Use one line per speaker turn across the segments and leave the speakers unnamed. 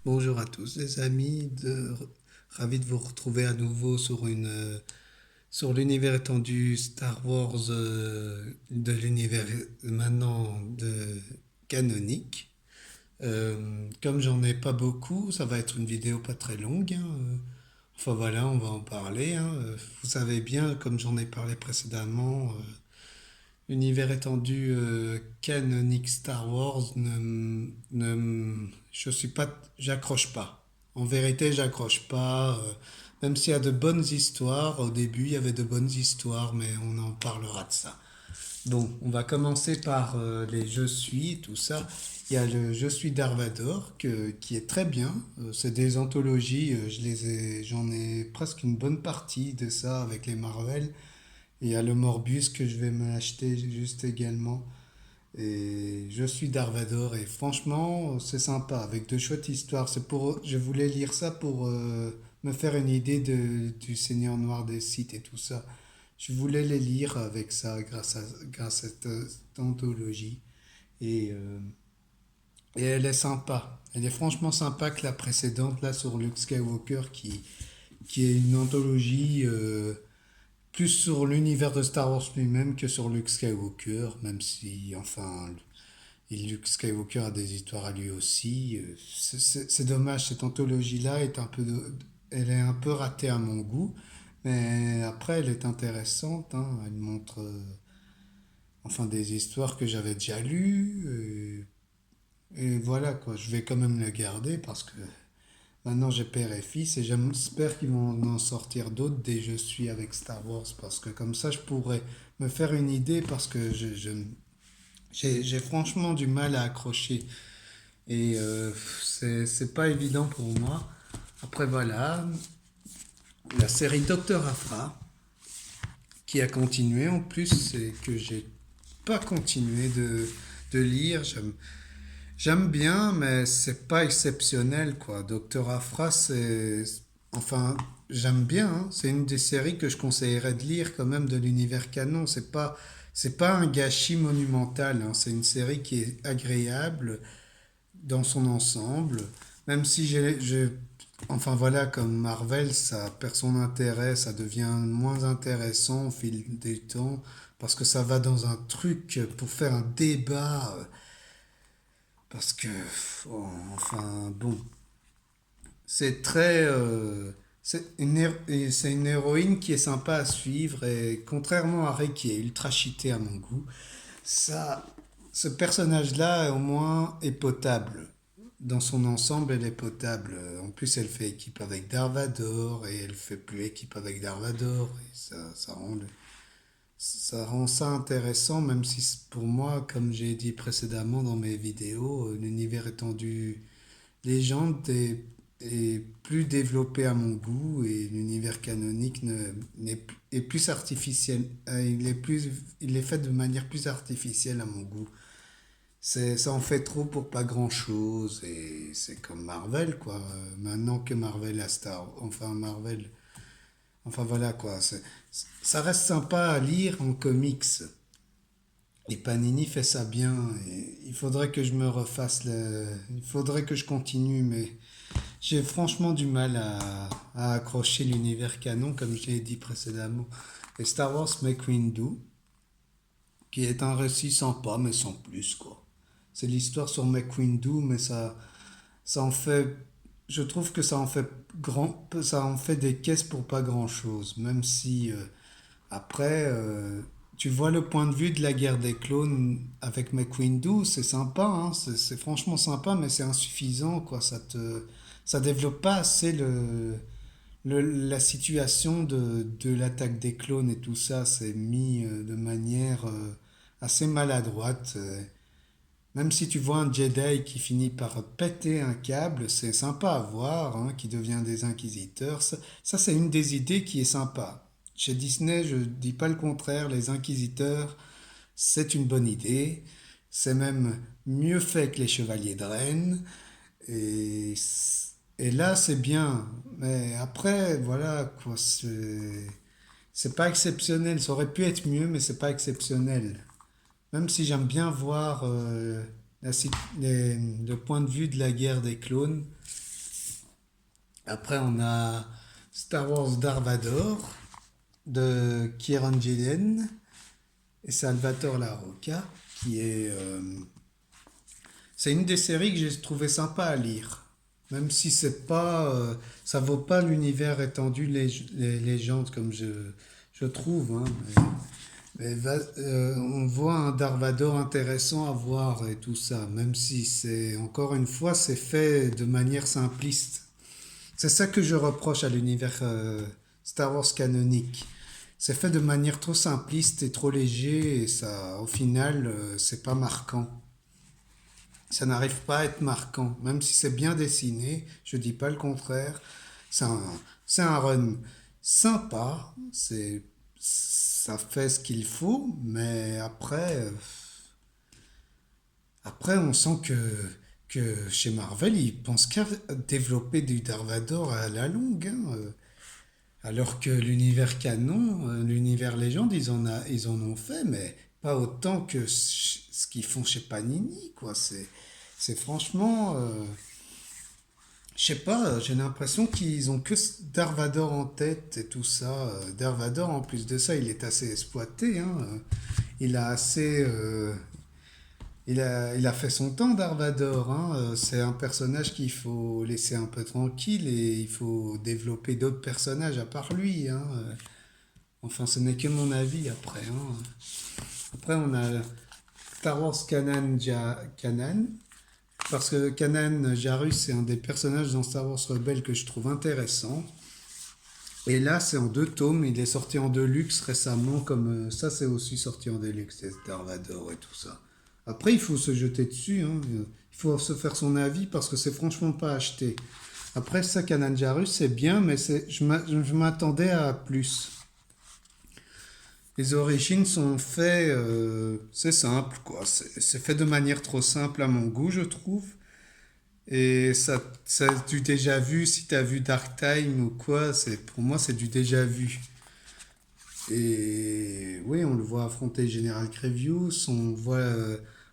Bonjour à tous les amis, ravi de vous retrouver à nouveau sur l'univers étendu Star Wars, de l'univers maintenant canonique. Comme j'en ai pas beaucoup, ça va être une vidéo pas très longue, hein. Enfin voilà, on va en parler, hein. Vous savez bien, comme j'en ai parlé précédemment, l'univers étendu canonique Star Wars je suis pas, j'accroche pas. En vérité, j'accroche pas. Même s'il y a de bonnes histoires, au début il y avait de bonnes histoires, mais on en parlera de ça. Bon, on va commencer par les Je suis, tout ça. Il y a le Je suis Darvador qui est très bien. C'est des anthologies, j'en ai presque une bonne partie de ça avec les Marvel. Il y a le Morbius que je vais me acheter juste également. Et je suis Darvador et franchement, c'est sympa avec de chouettes histoires. Je voulais lire ça pour me faire une idée du Seigneur Noir des Sith et tout ça. Je voulais les lire avec ça grâce à cette anthologie. Et, euh, et elle est sympa. Elle est franchement sympa que la précédente là sur Luke Skywalker qui est une anthologie plus sur l'univers de Star Wars lui-même que sur Luke Skywalker, même si, enfin, Luke Skywalker a des histoires à lui aussi. C'est dommage, cette anthologie-là elle est un peu ratée à mon goût, mais après, elle est intéressante, hein. Elle montre, enfin, des histoires que j'avais déjà lues, et voilà, quoi. Je vais quand même le garder parce que maintenant, j'ai père et fils et j'espère qu'ils vont en sortir d'autres dès que je suis avec Star Wars parce que comme ça, je pourrais me faire une idée parce que j'ai franchement du mal à accrocher et c'est pas évident pour moi. Après, voilà, la série Docteur Afra qui a continué en plus, c'est que j'ai pas continué de lire. J'aime bien, mais c'est pas exceptionnel, quoi. Docteur Afra, c'est... Enfin, j'aime bien, hein. C'est une des séries que je conseillerais de lire quand même de l'univers canon. C'est pas un gâchis monumental, hein. C'est une série qui est agréable dans son ensemble. Même si enfin voilà, comme Marvel, ça perd son intérêt, ça devient moins intéressant au fil du temps, parce que ça va dans un truc pour faire un débat. Parce que, oh, enfin, bon, c'est très. C'est une héroïne qui est sympa à suivre et contrairement à Rey qui est ultra cheaté à mon goût, ça, ce personnage-là au moins est potable. Dans son ensemble, elle est potable. En plus, elle fait équipe avec Darvador et elle fait plus équipe avec Darvador. Et ça rend ça intéressant, même si pour moi, comme j'ai dit précédemment dans mes vidéos, l'univers étendu légende est plus développé à mon goût et l'univers canonique est plus artificiel. Il est fait de manière plus artificielle à mon goût. Ça en fait trop pour pas grand-chose et c'est comme Marvel, quoi. Maintenant que Marvel a enfin voilà, quoi. Ça reste sympa à lire en comics. Et Panini fait ça bien. Et il faudrait que je continue, mais j'ai franchement du mal à accrocher l'univers canon, comme je l'ai dit précédemment. Et Star Wars Make Windu, qui est un récit sympa, mais sans plus, quoi. C'est l'histoire sur Mace Windu, mais ça en fait, je trouve que ça en fait des caisses pour pas grand-chose, même si après, tu vois le point de vue de la guerre des clones avec McWindu, c'est sympa, hein, c'est franchement sympa, mais c'est insuffisant, quoi. Ça développe pas assez la situation de l'attaque des clones et tout ça. C'est mis de manière assez maladroite. Même si tu vois un Jedi qui finit par péter un câble, c'est sympa à voir, hein, qui devient des inquisiteurs. Ça, c'est une des idées qui est sympa. Chez Disney, je dis pas le contraire, les inquisiteurs, c'est une bonne idée. C'est même mieux fait que les chevaliers de Rennes. Et, et là, c'est bien. Mais après, voilà, quoi, c'est pas exceptionnel. Ça aurait pu être mieux, mais c'est pas exceptionnel. Même si j'aime bien voir le point de vue de la guerre des clones, Après, on a Star Wars Dark Vador de Kieran Gillen et Salvatore La Rocca, qui est... c'est une des séries que j'ai trouvé sympa à lire. Même si c'est pas, ça vaut pas l'univers étendu les légendes comme je trouve. Hein. On voit un Darvador intéressant à voir et tout ça, même si c'est, encore une fois, c'est fait de manière simpliste. C'est ça que je reproche à l'univers Star Wars canonique. C'est fait de manière trop simpliste et trop léger et ça, au final, c'est pas marquant. Ça n'arrive pas à être marquant, même si c'est bien dessiné, je dis pas le contraire. C'est un, c'est un run sympa, ça fait ce qu'il faut, mais après on sent que chez Marvel, ils pensent qu'à développer du Darvador à la longue, hein, alors que l'univers canon, l'univers légende, ils en ont fait, mais pas autant que ce qu'ils font chez Panini, quoi. C'est franchement, je sais pas, j'ai l'impression qu'ils ont que Darvador en tête et tout ça. Darvador, en plus de ça, il est assez exploité, hein. Il a assez, il a fait son temps, Darvador, hein. C'est un personnage qu'il faut laisser un peu tranquille et il faut développer d'autres personnages à part lui, hein. Enfin, ce n'est que mon avis après, hein. Après, on a Star Wars Kanan, parce que Kanan Jarrus, c'est un des personnages dans Star Wars Rebelle que je trouve intéressant. Et là, c'est en 2 tomes. Il est sorti en deluxe récemment, comme ça, c'est aussi sorti en deluxe, c'est Darvador et tout ça. Après, il faut se jeter dessus, hein. Il faut se faire son avis parce que c'est franchement pas acheté. Après, ça, Kanan Jarrus, c'est bien, mais je m'attendais à plus. Les origines sont faites, c'est simple, quoi. C'est fait de manière trop simple à mon goût, je trouve. Et ça du déjà vu, si t'as vu Dark Time ou quoi, pour moi, c'est du déjà vu. Et oui, on le voit affronter General Grievous, on voit,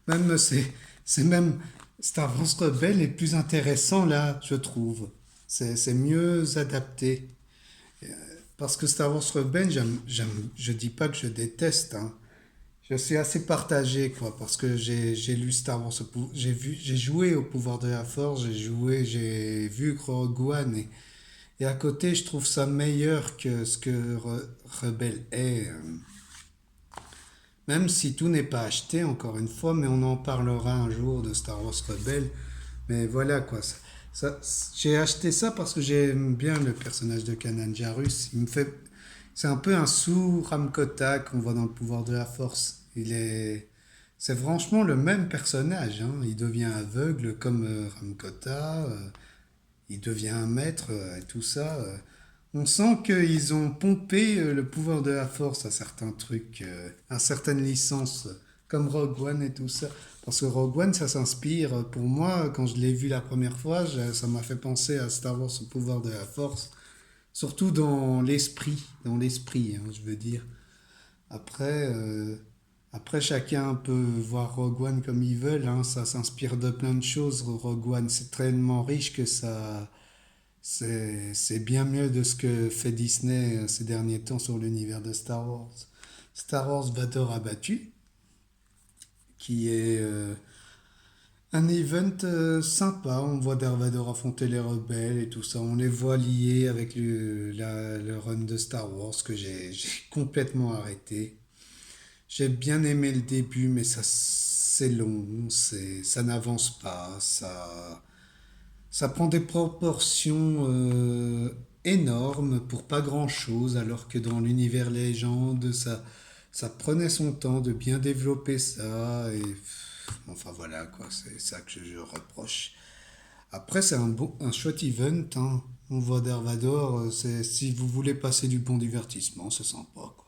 même, c'est même, Star Wars Rebelle est plus intéressant là, je trouve. C'est mieux adapté. Parce que Star Wars Rebelle, je dis pas que je déteste, hein. Je suis assez partagé, quoi, parce que j'ai lu Star Wars, j'ai joué au pouvoir de la Force, j'ai vu Rogue One, et à côté, je trouve ça meilleur que ce que Rebelle est. Même si tout n'est pas acheté, encore une fois, mais on en parlera un jour de Star Wars Rebelle. Mais voilà, quoi. J'ai acheté ça parce que j'aime bien le personnage de Kanan Jarrus. C'est un peu un sous-Ramkota qu'on voit dans le pouvoir de la Force. C'est franchement le même personnage, hein. Il devient aveugle comme Ramkota, il devient un maître et tout ça. On sent qu'ils ont pompé le pouvoir de la Force à certains trucs, à certaines licences, comme Rogue One et tout ça. Parce que Rogue One, ça s'inspire, pour moi, quand je l'ai vu la première fois, ça m'a fait penser à Star Wars au pouvoir de la Force. Surtout dans l'esprit, hein, je veux dire. Après, après, chacun peut voir Rogue One comme ils veulent, hein, ça s'inspire de plein de choses. Rogue One, c'est tellement riche que c'est bien mieux de ce que fait Disney ces derniers temps sur l'univers de Star Wars. Star Wars Vader abattu, qui est un event sympa. On voit Darth Vader affronter les rebelles et tout ça. On les voit liés avec le run de Star Wars que j'ai complètement arrêté. J'ai bien aimé le début, mais ça c'est long, ça n'avance pas, ça prend des proportions énormes pour pas grand-chose, alors que dans l'univers légende, ça prenait son temps de bien développer ça, et enfin voilà quoi, c'est ça que je reproche. Après, c'est un chouette event, hein. On voit Darvador, si vous voulez passer du bon divertissement, c'est sympa quoi.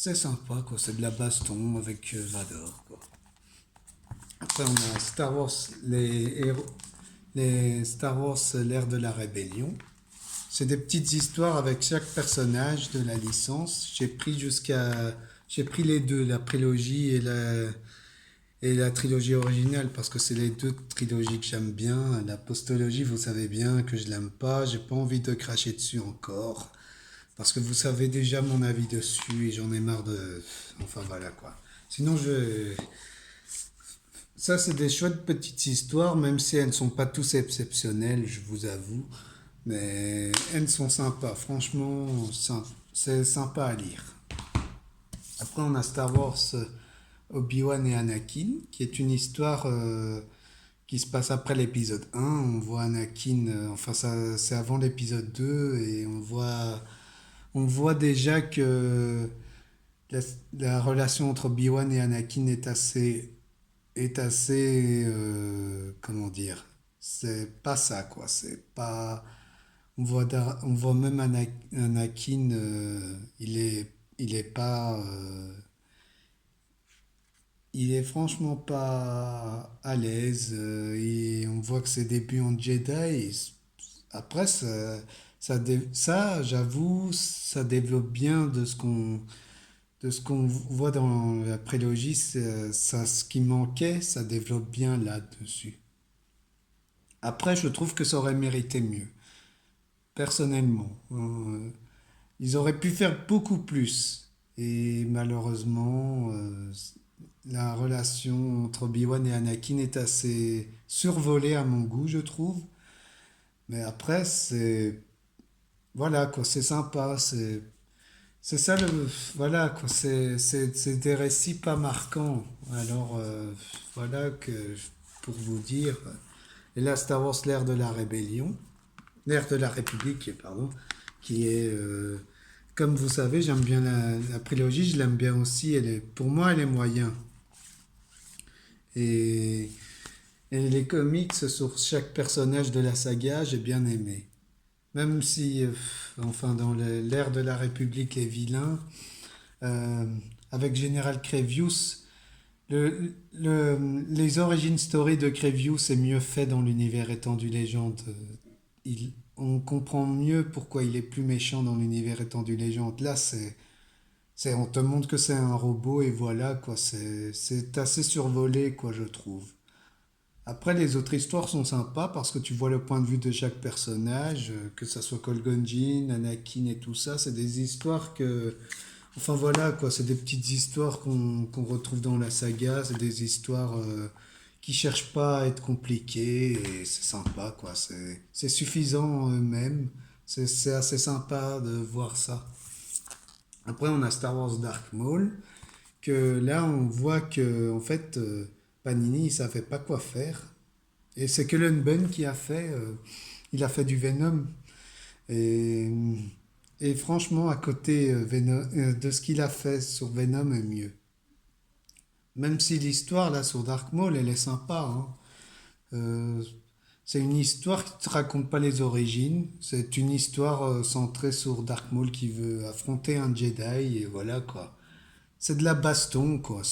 C'est sympa quoi, c'est de la baston avec Vador quoi. Après, on a Star Wars, les Star Wars, l'ère de la rébellion. C'est des petites histoires avec chaque personnage de la licence. J'ai pris les deux, la prélogie et la trilogie originale, parce que c'est les deux trilogies que j'aime bien. La postologie, vous savez bien que je l'aime pas, j'ai pas envie de cracher dessus encore, parce que vous savez déjà mon avis dessus et j'en ai marre de... Enfin voilà quoi. Sinon, ça c'est des chouettes petites histoires, même si elles ne sont pas tous exceptionnelles, je vous avoue. Mais elles sont sympas, franchement, c'est sympa à lire. Après, on a Star Wars Obi-Wan et Anakin, qui est une histoire qui se passe après l'épisode 1. On voit Anakin, enfin ça, c'est avant l'épisode 2, et on voit déjà que la, la relation entre Obi-Wan et Anakin est assez, comment dire, c'est pas ça quoi, c'est pas, on voit même Anakin, il est pas, il est franchement pas à l'aise, et on voit que ses débuts en Jedi, après ça j'avoue, ça développe bien de ce qu'on voit dans la prélogie, ça, ce qui manquait, ça développe bien là-dessus. Après, je trouve que ça aurait mérité mieux, personnellement. Ils auraient pu faire beaucoup plus. Et malheureusement, la relation entre Obi-Wan et Anakin est assez survolée à mon goût, je trouve. Mais après, c'est... Voilà, quoi, c'est sympa. C'est ça le... Voilà, quoi, c'est des récits pas marquants. Alors, voilà que... Pour vous dire... Et là, Star Wars, l'ère de la rébellion. L'ère de la République, pardon. Qui est... comme vous savez, j'aime bien la prélogie, je l'aime bien aussi. Pour moi, elle est moyen. Et, et les comics sur chaque personnage de la saga, j'ai bien aimé. Même si, enfin, dans l'ère de la République, les vilains, euh, avec Général Crevius, les origin story de Crevius est mieux fait dans l'univers étendu légende. On comprend mieux pourquoi il est plus méchant dans l'univers étendu légende. Là, on te montre que c'est un robot et voilà, quoi. C'est assez survolé, quoi, je trouve. Après, les autres histoires sont sympas parce que tu vois le point de vue de chaque personnage, que ça soit Qui-Gon Jinn, Anakin et tout ça. C'est des histoires que... Enfin voilà, quoi, c'est des petites histoires qu'on retrouve dans la saga. C'est des histoires qui cherchent pas à être compliquées et c'est sympa, quoi. C'est suffisant en eux-mêmes. C'est assez sympa de voir ça. Après, on a Star Wars Dark Maul, que là, on voit que, en fait, Panini, il savait pas quoi faire. Et c'est Cullen Bunn qui a fait, il a fait du Venom. Et, et franchement, à côté de ce qu'il a fait sur Venom est mieux. Même si l'histoire, là, sur Dark Maul, elle est sympa, hein. Euh, c'est une histoire qui ne te raconte pas les origines. C'est une histoire centrée sur Dark Maul qui veut affronter un Jedi et voilà quoi. C'est de la baston, quoi.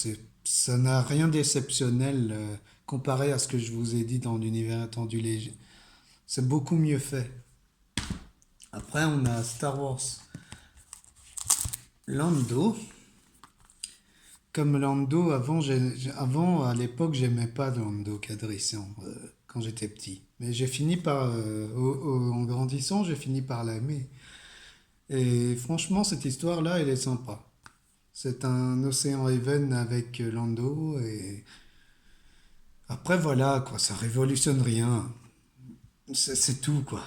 Ça n'a rien d'exceptionnel comparé à ce que je vous ai dit dans l'univers étendu léger. C'est beaucoup mieux fait. Après, on a Star Wars Lando. Comme Lando, avant à l'époque, j'aimais pas Lando Calrissian quand j'étais petit. Mais j'ai fini par, en grandissant, j'ai fini par l'aimer. Et franchement, cette histoire-là, elle est sympa. C'est un Océan Even avec Lando et après, voilà, quoi, ça révolutionne rien. C'est tout, quoi.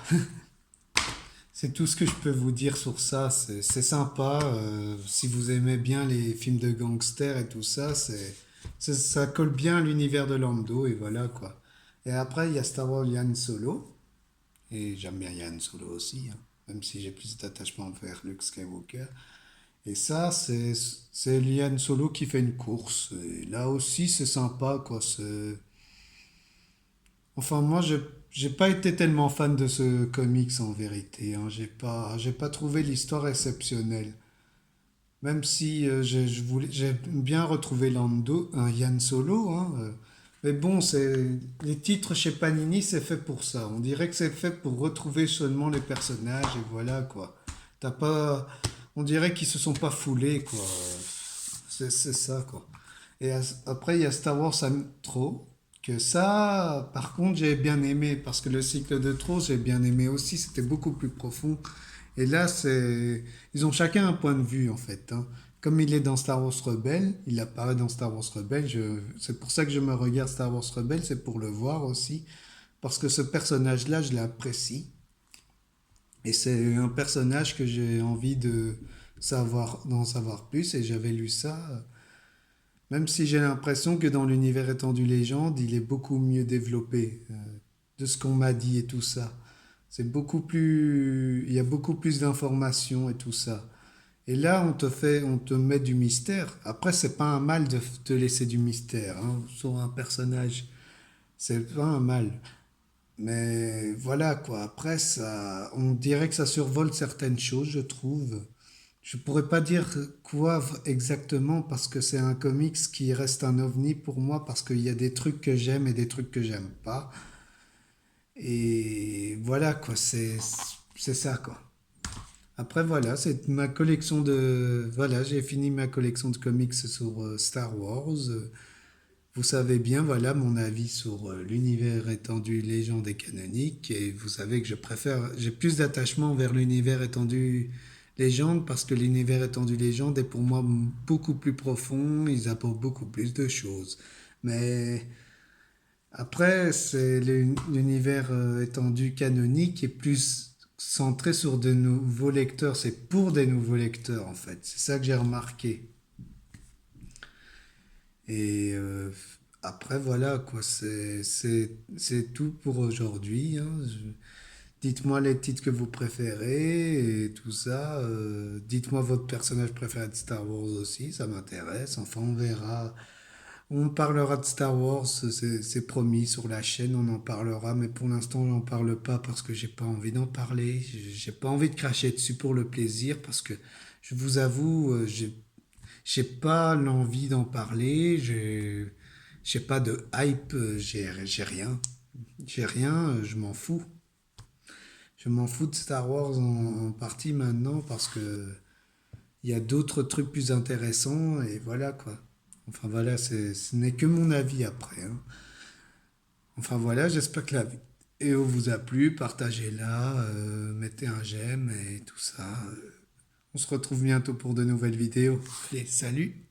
C'est tout ce que je peux vous dire sur ça. C'est sympa. Si vous aimez bien les films de gangsters et tout ça, ça colle bien à l'univers de Lando et voilà, quoi. Et après, il y a Star Wars Yann Solo. Et j'aime bien Yann Solo aussi, hein, même si j'ai plus d'attachement vers Luke Skywalker. Et ça, c'est Yann Solo qui fait une course. Et là aussi, c'est sympa, quoi. Enfin, moi, j'ai pas été tellement fan de ce comics en vérité, hein. J'ai pas trouvé l'histoire exceptionnelle. Même si j'ai bien retrouvé Lando, un Yann Solo, hein. Mais bon, les titres chez Panini, c'est fait pour ça. On dirait que c'est fait pour retrouver seulement les personnages et voilà quoi. T'as pas, on dirait qu'ils se sont pas foulés quoi. C'est ça quoi. Et après, il y a Star Wars Intro, que ça, par contre, j'ai bien aimé, parce que le cycle de Tro, j'ai bien aimé aussi, c'était beaucoup plus profond. Et là, c'est... Ils ont chacun un point de vue, en fait, hein. Comme il est dans Star Wars Rebelle, il apparaît dans Star Wars Rebelle, c'est pour ça que je me regarde Star Wars Rebelle, c'est pour le voir aussi, parce que ce personnage-là, je l'apprécie. Et c'est un personnage que j'ai envie d'en savoir plus, et j'avais lu ça. Même si j'ai l'impression que dans l'univers étendu légende, il est beaucoup mieux développé, de ce qu'on m'a dit et tout ça. C'est beaucoup plus, il y a beaucoup plus d'informations et tout ça. Et là, on te met du mystère. Après, c'est pas un mal de te laisser du mystère, hein, sur un personnage. C'est pas un mal. Mais voilà quoi. Après, ça, on dirait que ça survole certaines choses, je trouve. Je pourrais pas dire quoi exactement parce que c'est un comics qui reste un ovni pour moi parce qu'il y a des trucs que j'aime et des trucs que j'aime pas. Et voilà quoi, c'est ça quoi. Après voilà, c'est ma collection de voilà, j'ai fini ma collection de comics sur Star Wars. Vous savez bien voilà mon avis sur l'univers étendu légende et canonique et vous savez que j'ai plus d'attachement vers l'univers étendu légende parce que l'univers étendu légende est pour moi beaucoup plus profond, ils apportent beaucoup plus de choses. Mais après, c'est l'univers étendu canonique qui est plus centré sur de nouveaux lecteurs. C'est pour des nouveaux lecteurs, en fait. C'est ça que j'ai remarqué. Et après, voilà, quoi. C'est tout pour aujourd'hui, hein. Dites-moi les titres que vous préférez et tout ça. Dites-moi votre personnage préféré de Star Wars aussi, ça m'intéresse. Enfin, on verra. On parlera de Star Wars, c'est promis sur la chaîne, on en parlera, mais pour l'instant, j'en parle pas parce que j'ai pas envie d'en parler. J'ai pas envie de cracher dessus pour le plaisir parce que je vous avoue, j'ai pas l'envie d'en parler. J'ai pas de hype, j'ai rien. J'ai rien, je m'en fous. Je m'en fous de Star Wars en partie maintenant parce que il y a d'autres trucs plus intéressants et voilà quoi. Enfin voilà, ce n'est que mon avis après, hein. Enfin voilà, j'espère que la vidéo vous a plu, partagez-la, mettez un j'aime et tout ça. On se retrouve bientôt pour de nouvelles vidéos. Allez, salut!